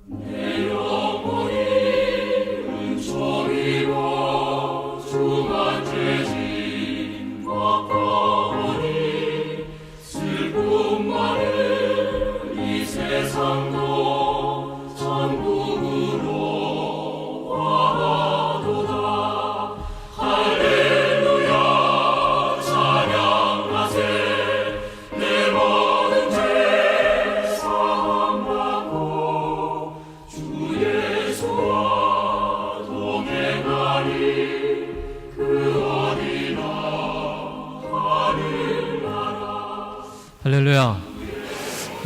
내 영혼이 은총이로 주만 죄진 걱정하니 슬픔 많은 이 세상도 천국으로 와도다. 할렐루야 찬양하세. 내 모든 죄 사함받고 주 예수와 동행하니 그 어디나 하늘나라. 할렐루야.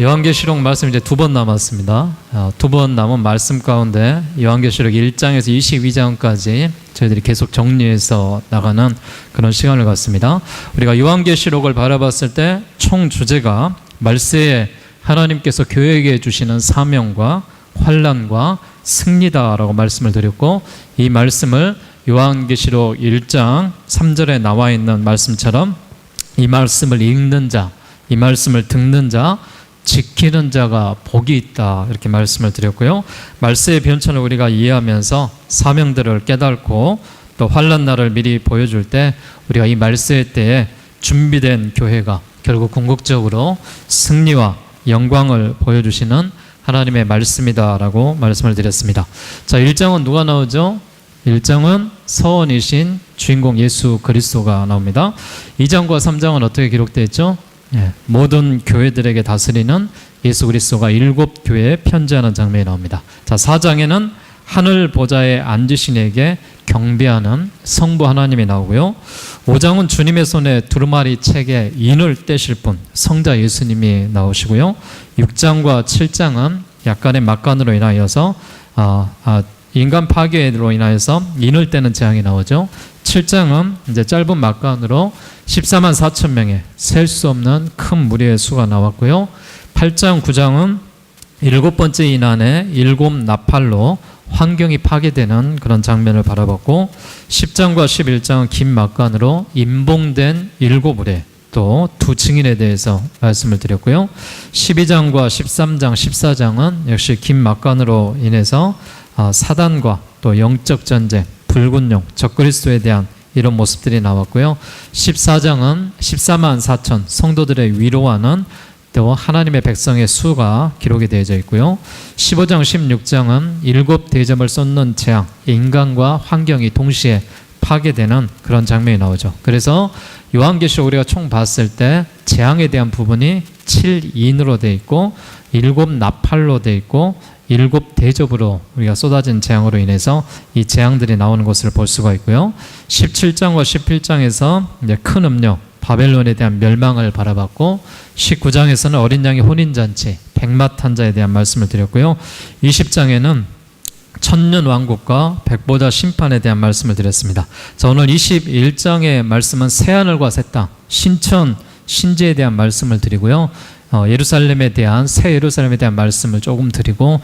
요한계시록 말씀 이제 2번 남았습니다. 2번 남은 말씀 가운데 요한계시록 1장에서 22장까지 저희들이 계속 정리해서 나가는 그런 시간을 갖습니다. 우리가 요한계시록을 바라봤을 때 총 주제가 말세에 하나님께서 교회에게 주시는 사명과 환난과 승리다라고 말씀을 드렸고, 이 말씀을 요한계시록 1장 3절에 나와 있는 말씀처럼 이 말씀을 읽는 자, 이 말씀을 듣는 자, 지키는 자가 복이 있다, 이렇게 말씀을 드렸고요. 말세의 변천을 우리가 이해하면서 사명들을 깨닫고 또 환난 날을 미리 보여줄 때 우리가 이 말세 때에 준비된 교회가 결국 궁극적으로 승리와 영광을 보여주시는 하나님의 말씀이다라고 말씀을 드렸습니다. 자, 1장은 누가 나오죠? 1장은 서원이신 주인공 예수 그리스도가 나옵니다. 2장과 3장은 어떻게 기록되어 있죠? 모든 교회들에게 다스리는 예수 그리스도가 7교회에 편지하는 장면이 나옵니다. 자, 4장에는 하늘 보좌에 앉으신 이에게 경배하는 성부 하나님이 나오고요. 5장은 주님의 손에 두루마리 책에 인을 떼실 분 성자 예수님이 나오시고요. 6장과 7장은 약간의 막간으로 인하여서 인간 파괴로 인하여서 인을 떼는 재앙이 나오죠. 7장은 이제 짧은 막간으로 14만 4천 명의 셀 수 없는 큰 무리의 수가 나왔고요. 8장, 9장은 7번째 인안에 7 나팔로 환경이 파괴되는 그런 장면을 바라봤고, 10장과 11장은 긴 막간으로 임봉된 7의뢰 또 2증인에 대해서 말씀을 드렸고요. 12장과 13장, 14장은 역시 긴 막간으로 인해서 사단과 또 영적 전쟁, 붉은 용, 적그리스도에 대한 이런 모습들이 나왔고요. 14장은 14만 4천 성도들의 위로하는 또 하나님의 백성의 수가 기록이 되어져 있고요. 15장, 16장은 7 대접을 쏟는 재앙, 인간과 환경이 동시에 파괴되는 그런 장면이 나오죠. 그래서 요한계시록 우리가 총 봤을 때 재앙에 대한 부분이 7인으로 되어 있고 7 나팔로 되어 있고 7 대접으로 우리가 쏟아진 재앙으로 인해서 이 재앙들이 나오는 것을 볼 수가 있고요. 17장과 18장에서 이제 큰 음료 바벨론에 대한 멸망을 바라봤고, 19장에서는 어린 양의 혼인잔치 백마탄자에 대한 말씀을 드렸고요. 20장에는 천년 왕국과 백보자 심판에 대한 말씀을 드렸습니다. 자, 오늘 21장의 말씀은 새하늘과 새 땅, 신천 신지에 대한 말씀을 드리고요. 예루살렘에 대한 새 예루살렘에 대한 말씀을 조금 드리고,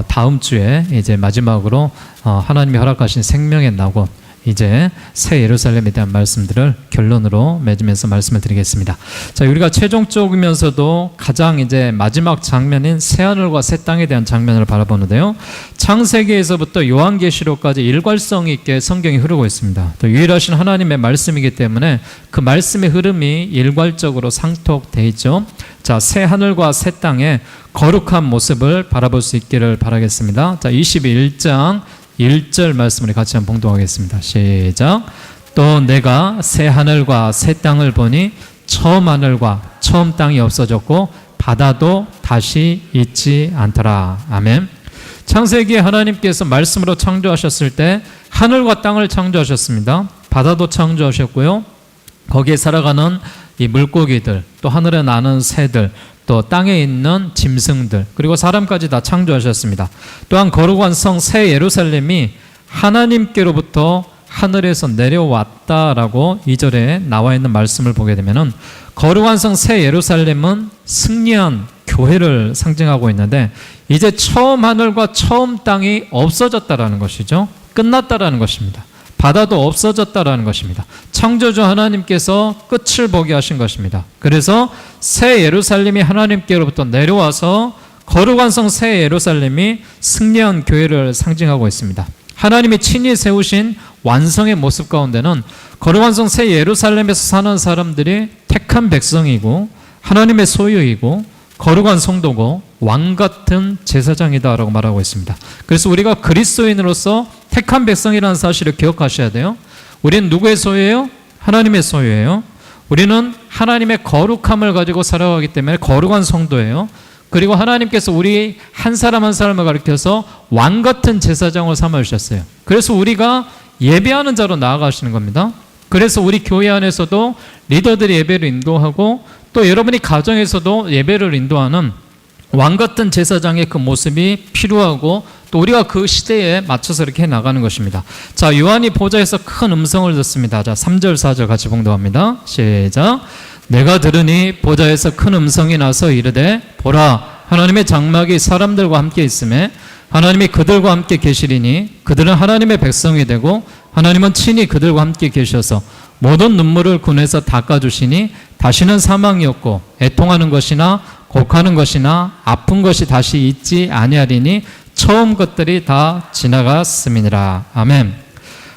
다음 주에 이제 마지막으로 하나님이 허락하신 생명의 낙원, 이제 새 예루살렘에 대한 말씀들을 결론으로 맺으면서 말씀을 드리겠습니다. 자, 우리가 최종적이면서도 가장 이제 마지막 장면인 새하늘과 새 땅에 대한 장면을 바라보는데요. 창세기에서부터 요한계시록까지 일관성 있게 성경이 흐르고 있습니다. 또 유일하신 하나님의 말씀이기 때문에 그 말씀의 흐름이 일괄적으로 상통되어 있죠. 자, 새 하늘과 새 땅의 거룩한 모습을 바라볼 수 있기를 바라겠습니다. 자, 21장 1절 말씀을 같이 한번 봉독하겠습니다. 시작. 또 내가 새 하늘과 새 땅을 보니 처음 하늘과 처음 땅이 없어졌고 바다도 다시 있지 않더라. 아멘. 창세기에 하나님께서 말씀으로 창조하셨을 때 하늘과 땅을 창조하셨습니다. 바다도 창조하셨고요. 거기에 살아가는 이 물고기들, 또 하늘에 나는 새들, 또 땅에 있는 짐승들, 그리고 사람까지 다 창조하셨습니다. 또한 거룩한 성 새 예루살렘이 하나님께로부터 하늘에서 내려왔다라고 2절에 나와 있는 말씀을 보게 되면은, 거룩한 성 새 예루살렘은 승리한 교회를 상징하고 있는데, 이제 처음 하늘과 처음 땅이 없어졌다라는 것이죠. 끝났다라는 것입니다. 바다도 없어졌다라는 것입니다. 창조주 하나님께서 끝을 보게 하신 것입니다. 그래서 새 예루살렘이 하나님께로부터 내려와서 거룩한 성 새 예루살렘이 승리한 교회를 상징하고 있습니다. 하나님이 친히 세우신 완성의 모습 가운데는 거룩한 성 새 예루살렘에서 사는 사람들이 택한 백성이고 하나님의 소유이고 거룩한 성도고 왕같은 제사장이다라고 말하고 있습니다. 그래서 우리가 그리스도인으로서 택한 백성이라는 사실을 기억하셔야 돼요. 우리는 누구의 소유예요? 하나님의 소유예요. 우리는 하나님의 거룩함을 가지고 살아가기 때문에 거룩한 성도예요. 그리고 하나님께서 우리 한 사람 한 사람을 가리켜서 왕같은 제사장을 삼아주셨어요. 그래서 우리가 예배하는 자로 나아가시는 겁니다. 그래서 우리 교회 안에서도 리더들이 예배를 인도하고 또 여러분이 가정에서도 예배를 인도하는 왕같은 제사장의 그 모습이 필요하고 또 우리가 그 시대에 맞춰서 이렇게 해나가는 것입니다. 자, 요한이 보좌에서 큰 음성을 듣습니다. 자, 3절 4절 같이 봉독합니다. 시작. 내가 들으니 보좌에서 큰 음성이 나서 이르되 보라 하나님의 장막이 사람들과 함께 있음에 하나님이 그들과 함께 계시리니 그들은 하나님의 백성이 되고 하나님은 친히 그들과 함께 계셔서 모든 눈물을 군에서 닦아주시니 다시는 사망이 없고 애통하는 것이나 곡하는 것이나 아픈 것이 다시 있지 아니하리니 처음 것들이 다 지나갔음이니라. 아멘.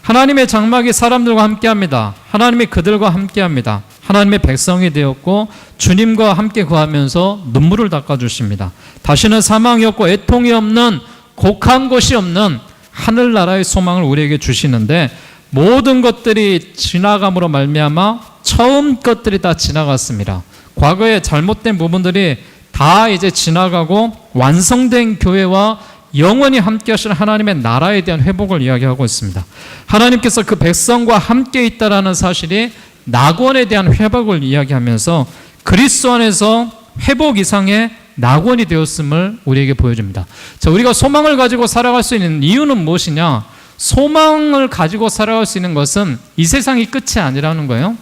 하나님의 장막이 사람들과 함께합니다. 하나님이 그들과 함께합니다. 하나님의 백성이 되었고 주님과 함께 거하면서 눈물을 닦아주십니다. 다시는 사망이 없고 애통이 없는 곡한 것이 없는 하늘나라의 소망을 우리에게 주시는데 모든 것들이 지나감으로 말미암아 처음 것들이 다 지나갔습니다. 과거에 잘못된 부분들이 다 이제 지나가고 완성된 교회와 영원히 함께 하시는 하나님의 나라에 대한 회복을 이야기하고 있습니다. 하나님께서 그 백성과 함께 있다라는 사실이 낙원에 대한 회복을 이야기하면서 그리스도 안에서 회복 이상의 낙원이 되었음을 우리에게 보여줍니다. 자, 우리가 소망을 가지고 살아갈 수 있는 이유는 무엇이냐? 소망을 가지고 살아갈 수 있는 것은 이 세상이 끝이 아니라는 거예요.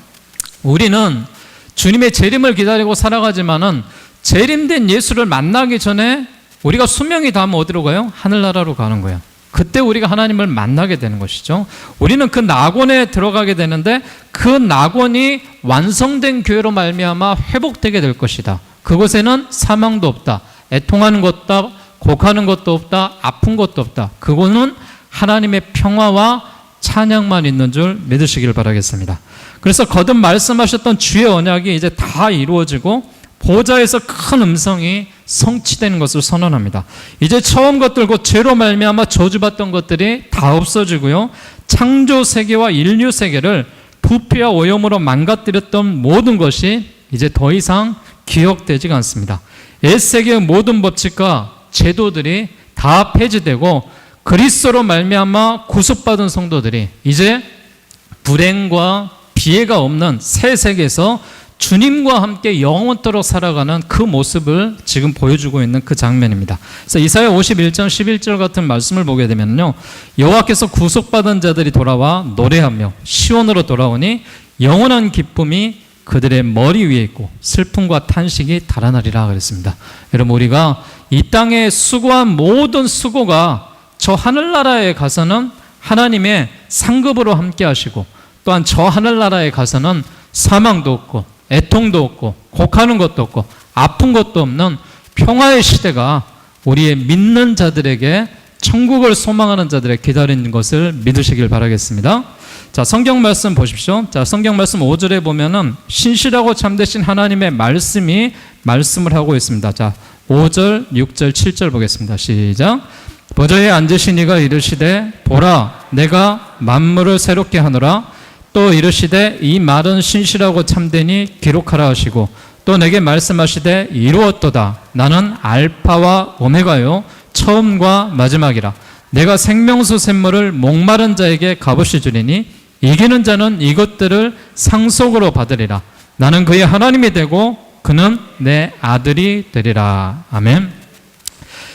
우리는 주님의 재림을 기다리고 살아가지만은 재림된 예수를 만나기 전에 우리가 수명이 닿으면 어디로 가요? 하늘나라로 가는 거예요. 그때 우리가 하나님을 만나게 되는 것이죠. 우리는 그 낙원에 들어가게 되는데 그 낙원이 완성된 교회로 말미암아 회복되게 될 것이다. 그곳에는 사망도 없다. 애통하는 것도 없다. 곡하는 것도 없다. 아픈 것도 없다. 그곳은 하나님의 평화와 찬양만 있는 줄 믿으시길 바라겠습니다. 그래서 거듭 말씀하셨던 주의 언약이 이제 다 이루어지고 보좌에서 큰 음성이 성취되는 것을 선언합니다. 이제 처음 것들 곧 죄로 말미암아 저주받던 것들이 다 없어지고요. 창조 세계와 인류 세계를 부패와 오염으로 망가뜨렸던 모든 것이 이제 더 이상 기억되지가 않습니다. 옛세계의 모든 법칙과 제도들이 다 폐지되고 그리스도로 말미암아 구속받은 성도들이 이제 불행과 비애가 없는 새 세계에서 주님과 함께 영원토록 살아가는 그 모습을 지금 보여주고 있는 그 장면입니다. 그래서 이사야 51장 11절 같은 말씀을 보게 되면요, 여호와께서 구속받은 자들이 돌아와 노래하며 시온으로 돌아오니 영원한 기쁨이 그들의 머리 위에 있고 슬픔과 탄식이 달아나리라 그랬습니다. 여러분, 우리가 이 땅에 수고한 모든 수고가 저 하늘나라에 가서는 하나님의 상급으로 함께 하시고 또한 저 하늘나라에 가서는 사망도 없고 애통도 없고 곡하는 것도 없고 아픈 것도 없는 평화의 시대가 우리의 믿는 자들에게, 천국을 소망하는 자들에게 기다리는 것을 믿으시길 바라겠습니다. 자, 성경 말씀 보십시오. 자, 성경 말씀 5절에 보면은 신실하고 참되신 하나님의 말씀이 말씀을 하고 있습니다. 자, 5절, 6절, 7절 보겠습니다. 시작. 보좌에 앉으신 이가 이르시되 보라 내가 만물을 새롭게 하노라. 또 이르시되 이 말은 신실하고 참되니 기록하라 하시고 또 내게 말씀하시되 이루었도다. 나는 알파와 오메가요 처음과 마지막이라. 내가 생명수 샘물을 목마른 자에게 값없이 주리니 이기는 자는 이것들을 상속으로 받으리라. 나는 그의 하나님이 되고 그는 내 아들이 되리라. 아멘.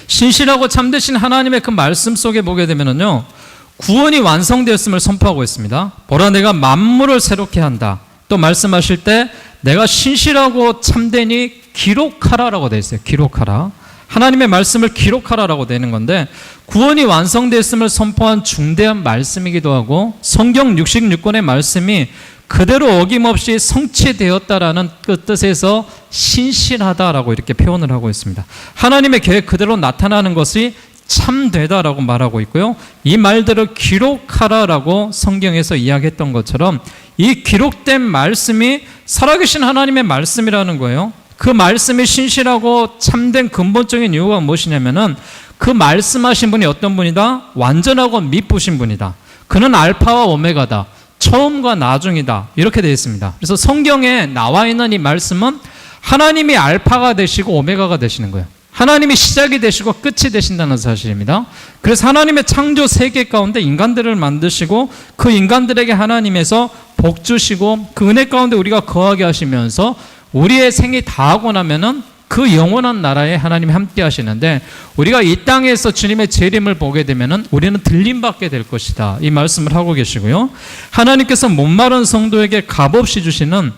신실하고 참되신 하나님의 그 말씀 속에 보게 되면요, 구원이 완성되었음을 선포하고 있습니다. 보라 내가 만물을 새롭게 한다. 또 말씀하실 때 내가 신실하고 참되니 기록하라라고 되어 있어요. 기록하라. 하나님의 말씀을 기록하라라고 되는 건데, 구원이 완성되었음을 선포한 중대한 말씀이기도 하고 성경 66권의 말씀이 그대로 어김없이 성취되었다라는 그 뜻에서 신실하다라고 이렇게 표현을 하고 있습니다. 하나님의 계획 그대로 나타나는 것이 참되다라고 말하고 있고요. 이 말들을 기록하라라고 성경에서 이야기했던 것처럼 이 기록된 말씀이 살아계신 하나님의 말씀이라는 거예요. 그 말씀이 신실하고 참된 근본적인 이유가 무엇이냐면은 그 말씀하신 분이 어떤 분이다? 완전하고 미쁘신 분이다. 그는 알파와 오메가다. 처음과 나중이다. 이렇게 되어 있습니다. 그래서 성경에 나와 있는 이 말씀은 하나님이 알파가 되시고 오메가가 되시는 거예요. 하나님이 시작이 되시고 끝이 되신다는 사실입니다. 그래서 하나님의 창조 세계 가운데 인간들을 만드시고 그 인간들에게 하나님에서 복 주시고 그 은혜 가운데 우리가 거하게 하시면서 우리의 생이 다하고 나면은 그 영원한 나라에 하나님이 함께 하시는데 우리가 이 땅에서 주님의 재림을 보게 되면은 우리는 들림받게 될 것이다. 이 말씀을 하고 계시고요. 하나님께서 목마른 성도에게 값없이 주시는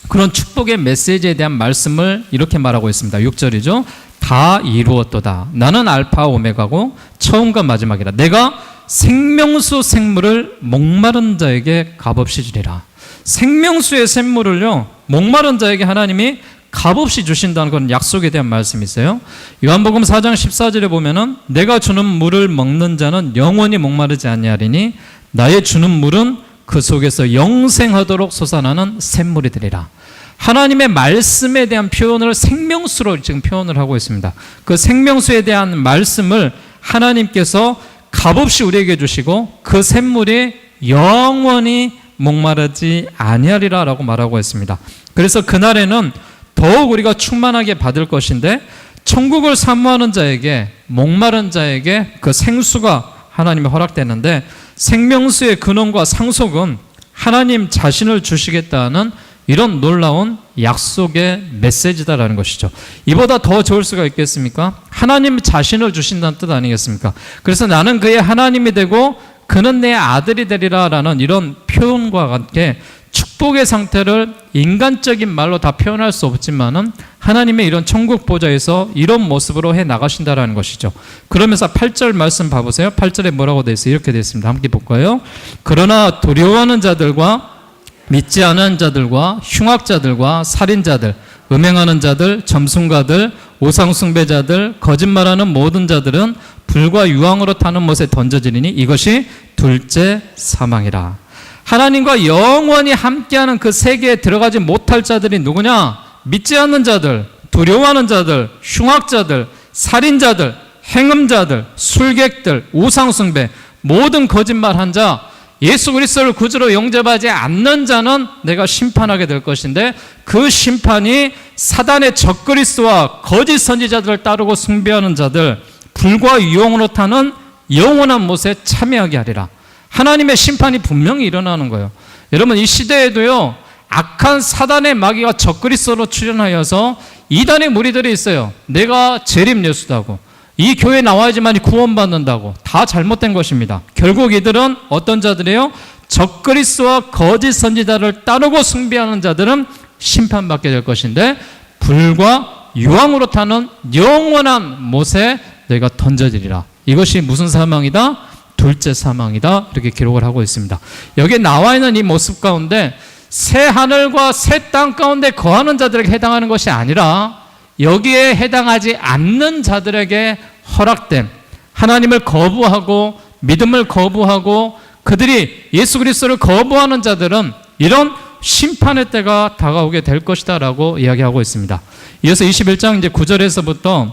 그런 축복의 메시지에 대한 말씀을 이렇게 말하고 있습니다. 6절이죠. 다 이루었도다. 나는 알파 오메가고 처음과 마지막이라. 내가 생명수 샘물을 목마른 자에게 값없이 주리라. 생명수의 샘물을요, 목마른 자에게 하나님이 값없이 주신다는 그런 약속에 대한 말씀이 있어요. 요한복음 4장 14절에 보면은 내가 주는 물을 먹는 자는 영원히 목마르지 아니하리니 나의 주는 물은 그 속에서 영생하도록 솟아나는 샘물이 되리라. 하나님의 말씀에 대한 표현을 생명수로 지금 표현을 하고 있습니다. 그 생명수에 대한 말씀을 하나님께서 값없이 우리에게 주시고 그 샘물이 영원히 목마르지 아니하리라 라고 말하고 있습니다. 그래서 그날에는 더욱 우리가 충만하게 받을 것인데 천국을 사모하는 자에게 목마른 자에게 그 생수가 하나님이 허락되는데 생명수의 근원과 상속은 하나님 자신을 주시겠다는 이런 놀라운 약속의 메시지다라는 것이죠. 이보다 더 좋을 수가 있겠습니까? 하나님 자신을 주신다는 뜻 아니겠습니까? 그래서 나는 그의 하나님이 되고 그는 내 아들이 되리라라는 이런 표현과 함께 축복의 상태를 인간적인 말로 다 표현할 수 없지만은 하나님의 이런 천국 보좌에서 이런 모습으로 해 나가신다라는 것이죠. 그러면서 8절 말씀 봐보세요. 8절에 뭐라고 되어 있어요? 이렇게 되어 있습니다. 함께 볼까요? 그러나 두려워하는 자들과 믿지 않은 자들과 흉악자들과 살인자들, 음행하는 자들, 점순가들, 우상숭배자들, 거짓말하는 모든 자들은 불과 유황으로 타는 못에 던져지리니 이것이 둘째 사망이라. 하나님과 영원히 함께하는 그 세계에 들어가지 못할 자들이 누구냐? 믿지 않는 자들, 두려워하는 자들, 흉악자들, 살인자들, 행음자들, 술객들, 우상숭배, 모든 거짓말한 자, 예수 그리스도를 구주로 영접하지 않는 자는 내가 심판하게 될 것인데 그 심판이 사단의 적그리스도와 거짓 선지자들을 따르고 숭배하는 자들, 불과 유황으로 타는 영원한 못에 참여하게 하리라. 하나님의 심판이 분명히 일어나는 거예요. 여러분 이 시대에도요 악한 사단의 마귀가 적그리스도로 출현하여서 이단의 무리들이 있어요. 내가 재림 예수다고, 이 교회에 나와야지만 구원받는다고. 다 잘못된 것입니다. 결국 이들은 어떤 자들이에요? 적그리스도와 거짓 선지자를 따르고 숭배하는 자들은 심판받게 될 것인데 불과 유황으로 타는 영원한 못에 너희가 던져지리라. 이것이 무슨 사망이다? 둘째 사망이다. 이렇게 기록을 하고 있습니다. 여기에 나와 있는 이 모습 가운데 새 하늘과 새 땅 가운데 거하는 자들에게 해당하는 것이 아니라 여기에 해당하지 않는 자들에게 허락된, 하나님을 거부하고 믿음을 거부하고 그들이 예수 그리스도를 거부하는 자들은 이런 심판의 때가 다가오게 될 것이다 라고 이야기하고 있습니다. 이어서 21장 이제 9절에서부터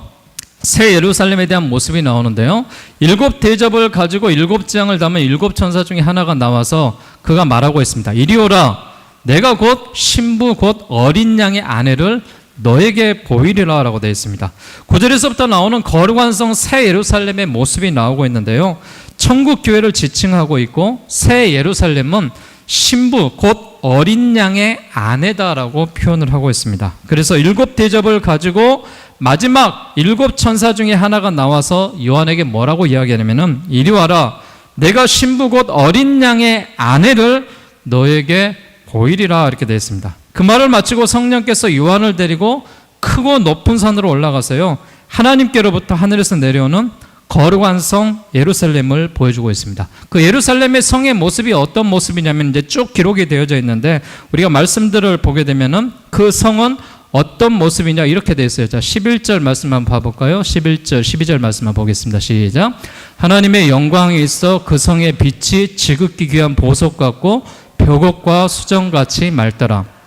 새 예루살렘에 대한 모습이 나오는데요. 7 대접을 가지고 7 재앙을 담은 7 천사 중에 하나가 나와서 그가 말하고 있습니다. 이리 오라, 내가 곧 신부 곧 어린 양의 아내를 너에게 보이리라 라고 되어 있습니다. 9절에서부터 나오는 거룩한 성 새 예루살렘의 모습이 나오고 있는데요. 천국 교회를 지칭하고 있고 새 예루살렘은 신부 곧 어린 양의 아내다라고 표현을 하고 있습니다. 그래서 7 대접을 가지고 마지막 7 천사 중에 하나가 나와서 요한에게 뭐라고 이야기하냐면은 이리 와라, 내가 신부 곧 어린 양의 아내를 너에게 보이리라 이렇게 되어 있습니다. 그 말을 마치고 성령께서 요한을 데리고 크고 높은 산으로 올라가서요 하나님께로부터 하늘에서 내려오는 거룩한 성 예루살렘을 보여주고 있습니다. 그 예루살렘의 성의 모습이 어떤 모습이냐면 이제 쭉 기록이 되어져 있는데 우리가 말씀들을 보게 되면은 그 성은 어떤 모습이냐 이렇게 되어 있어요. 자, 11절 말씀 한번 봐볼까요? 11절, 12절 말씀만 보겠습니다. 시작. 하나님의 영광이 있어 그 성의 빛이 지극히 귀한 보석 같고 벽옥과 수정같이 맑더라.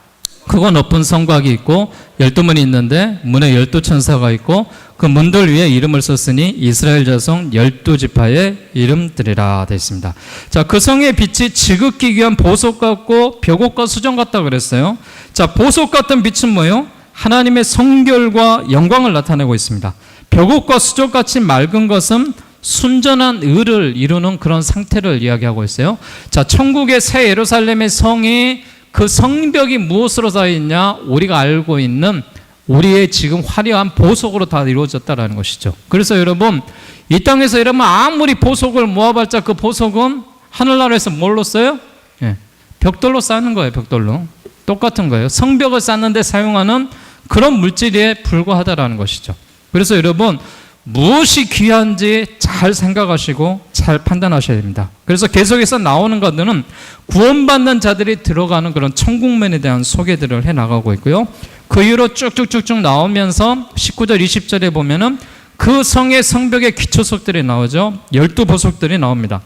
크고 높은 성곽이 있고 12문이 있는데 문에 12천사가 있고 그 문들 위에 이름을 썼으니 이스라엘 자손 12지파의 이름들이라 되어 있습니다. 자, 그 성의 빛이 지극히 귀한 보석 같고 벽옥과 수정 같다 그랬어요. 자, 보석 같은 빛은 뭐예요? 하나님의 성결과 영광을 나타내고 있습니다. 벽옥과 수정같이 맑은 것은 순전한 의를 이루는 그런 상태를 이야기하고 있어요. 자, 천국의 새 예루살렘의 성이 그 성벽이 무엇으로 다 있냐? 우리가 알고 있는 우리의 지금 화려한 보석으로 다 이루어졌다라는 것이죠. 그래서 여러분, 이 땅에서 여러분 아무리 보석을 모아봤자 그 보석은 하늘나라에서 뭘로 써요? 예, 벽돌로 쌓는 거예요. 벽돌로. 똑같은 거예요. 성벽을 쌓는데 사용하는 그런 물질에 불과하다라는 것이죠. 그래서 여러분, 무엇이 귀한지 잘 생각하시고 잘 판단하셔야 됩니다. 그래서 계속해서 나오는 것들은 구원받는 자들이 들어가는 그런 천국면에 대한 소개들을 해나가고 있고요. 그 이후로 쭉쭉쭉쭉 나오면서 19절 20절에 보면은 그 성의 성벽의 기초석들이 나오죠. 12보석들이 나옵니다.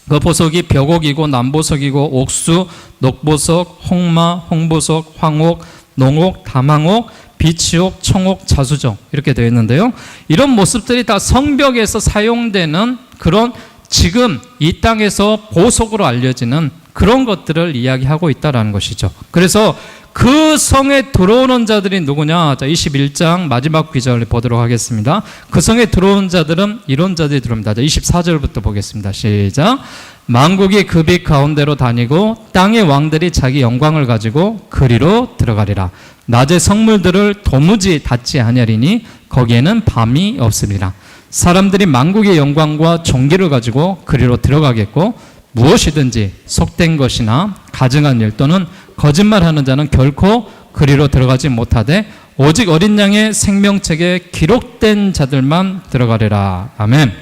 그 보석이 벽옥이고 남보석이고 옥수, 녹보석, 홍마, 홍보석, 황옥, 농옥, 담황옥, 비치옥, 청옥, 자수정 이렇게 되어 있는데요. 이런 모습들이 다 성벽에서 사용되는 그런 지금 이 땅에서 보석으로 알려지는 그런 것들을 이야기하고 있다는 것이죠. 그래서 그 성에 들어오는 자들이 누구냐? 자, 21장 마지막 구절을 보도록 하겠습니다. 그 성에 들어온 자들은 이런 자들이 들어옵니다. 자, 24절부터 보겠습니다. 시작. 만국이 그 빛 가운데로 다니고 땅의 왕들이 자기 영광을 가지고 그리로 들어가리라. 낮의 성물들을 도무지 닿지 아니하리니 거기에는 밤이 없으리라. 사람들이 만국의 영광과 존귀를 가지고 그리로 들어가겠고 무엇이든지 속된 것이나 가증한 일 또는 거짓말하는 자는 결코 그리로 들어가지 못하되 오직 어린 양의 생명책에 기록된 자들만 들어가리라. 아멘.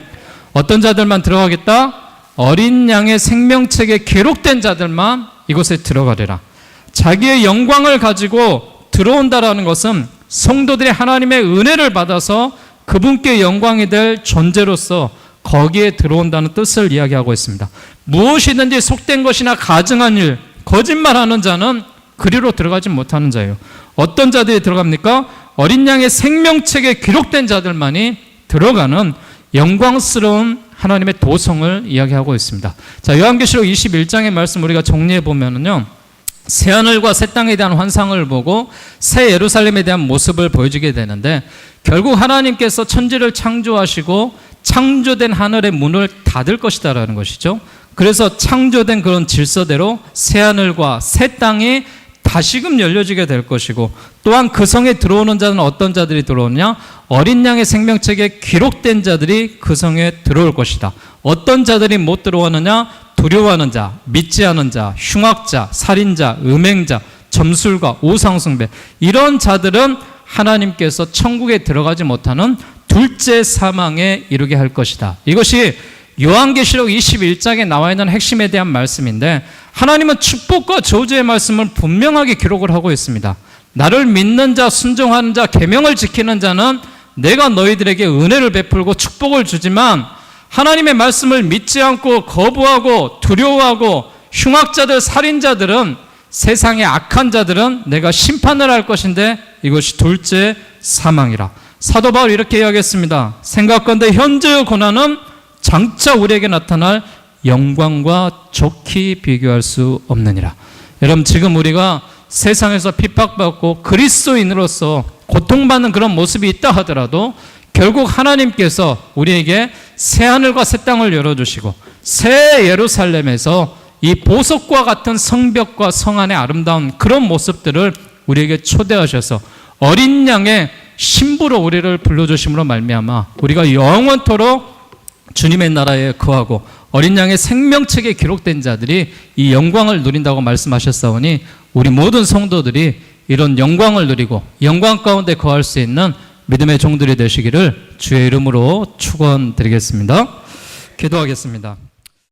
어떤 자들만 들어가겠다? 어린 양의 생명책에 기록된 자들만 이곳에 들어가리라. 자기의 영광을 가지고 들어온다라는 것은 성도들이 하나님의 은혜를 받아서 그분께 영광이 될 존재로서 거기에 들어온다는 뜻을 이야기하고 있습니다. 무엇이든지 속된 것이나 가증한 일, 거짓말하는 자는 그리로 들어가지 못하는 자예요. 어떤 자들이 들어갑니까? 어린 양의 생명책에 기록된 자들만이 들어가는 영광스러운 하나님의 도성을 이야기하고 있습니다. 자, 요한계시록 21장의 말씀 우리가 정리해 보면은요, 새하늘과 새 땅에 대한 환상을 보고 새 예루살렘에 대한 모습을 보여주게 되는데 결국 하나님께서 천지를 창조하시고 창조된 하늘의 문을 닫을 것이다라는 것이죠. 그래서 창조된 그런 질서대로 새하늘과 새 땅이 다시금 열려지게 될 것이고 또한 그 성에 들어오는 자는 어떤 자들이 들어오느냐? 어린 양의 생명책에 기록된 자들이 그 성에 들어올 것이다. 어떤 자들이 못 들어오느냐? 두려워하는 자, 믿지 않은 자, 흉악자, 살인자, 음행자, 점술가, 우상숭배 이런 자들은 하나님께서 천국에 들어가지 못하는 둘째 사망에 이르게 할 것이다. 이것이 요한계시록 21장에 나와 있는 핵심에 대한 말씀인데 하나님은 축복과 저주의 말씀을 분명하게 기록을 하고 있습니다. 나를 믿는 자, 순종하는 자, 계명을 지키는 자는 내가 너희들에게 은혜를 베풀고 축복을 주지만 하나님의 말씀을 믿지 않고 거부하고 두려워하고 흉악자들, 살인자들은 세상의 악한 자들은 내가 심판을 할 것인데 이것이 둘째 사망이라. 사도 바울 이렇게 이야기했습니다. 생각건대 현재의 고난은 장차 우리에게 나타날 영광과 좋게 비교할 수 없느니라. 여러분 지금 우리가 세상에서 핍박받고 그리스도인으로서 고통받는 그런 모습이 있다 하더라도 결국 하나님께서 우리에게 새하늘과 새 땅을 열어주시고 새 예루살렘에서 이 보석과 같은 성벽과 성 안의 아름다운 그런 모습들을 우리에게 초대하셔서 어린 양의 신부로 우리를 불러주심으로 말미암아 우리가 영원토록 주님의 나라에 거하고 어린 양의 생명책에 기록된 자들이 이 영광을 누린다고 말씀하셨사오니 우리 모든 성도들이 이런 영광을 누리고 영광 가운데 거할 수 있는 믿음의 종들이 되시기를 주의 이름으로 축원드리겠습니다. 기도하겠습니다.